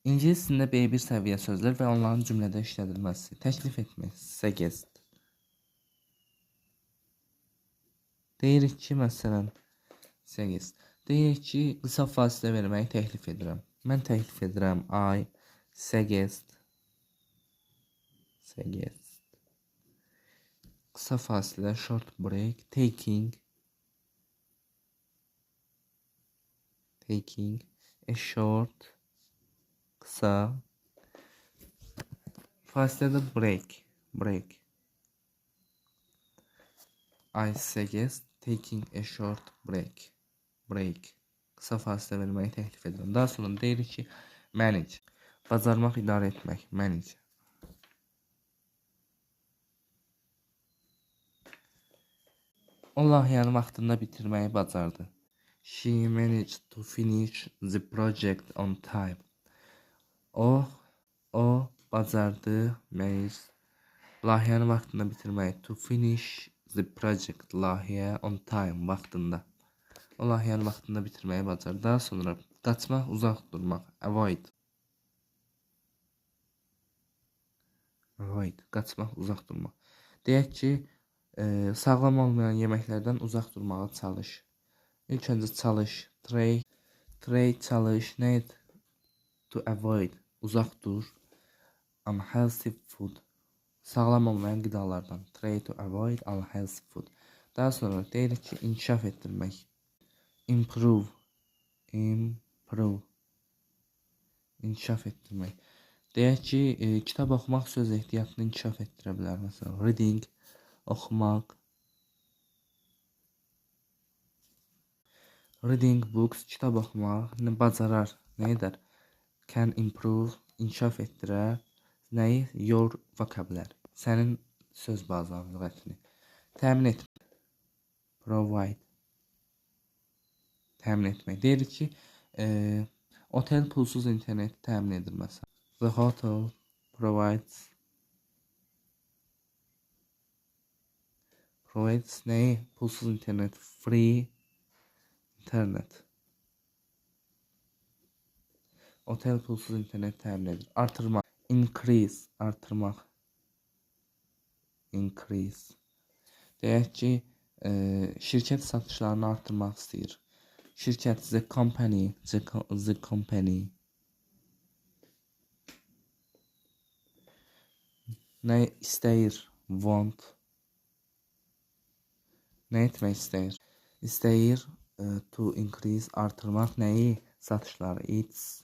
İngilis dilində B1 səviyyə sözlər və onların cümlədə işlədilməsi. Təklif etmək. Suggest. Deyirik ki, məsələn, suggest. Deyirik ki, qısa fasilə verməyi təklif edirəm. Mən təklif edirəm I suggest. Qısa fasilə short break. Taking a short qısa fasilədə break. I suggest taking a short break. Qısa fasilə verməyi təklif edirəm. Daha sonra deyirik ki, manage. Bacarmaq, idarə etmək. Manage. O layihəni vaxtında bitirməyi bacardı. She managed to finish the project on time. O bacardı, layihəni vaxtında bitirməyi. To finish the project, layihə on time, vaxtında. O layihəni vaxtında bitirməyi bacardı. Daha sonra qaçmaq, uzaq durmaq. Avoid. Qaçmaq, uzaq durmaq. Deyək ki, sağlam olmayan yeməklərdən uzaq durmağa çalış. İlk öncə çalış. Try çalış. Nə? To avoid. Uzaq dur. Unhealthy food. Sağlam olmayan qidalardan. Try to avoid unhealthy food. Daha sonra deyirik ki, inkişaf etdirmək. Improve. İnkişaf etdirmək. Deyək ki, kitab oxumaq söz ehtiyatını inkişaf etdirə bilər. Məsələn, reading, oxumaq. Reading books, kitab oxumaq bacarar. Nə edər? Can improve, inkişaf etdirər. Nəyi? Your vocabulary. Sənin söz bazan lüğətini. Təmin etmək. Provide. Təmin etmək. Deyirik ki, otel pulsuz internet təmin edir məsələn. The hotel provides nəyi? Pulsuz internet. Free internet. Otel pulsuz internet təmin edir. Artırmaq. Increase. Artırmaq. Increase. Deyək ki, şirkət satışlarını artırmaq istəyir. Şirkət, the company. Nə istəyir? Want. Nə etmək istəyir? İstəyir to increase, artırmaq nəyi? Satışları. Its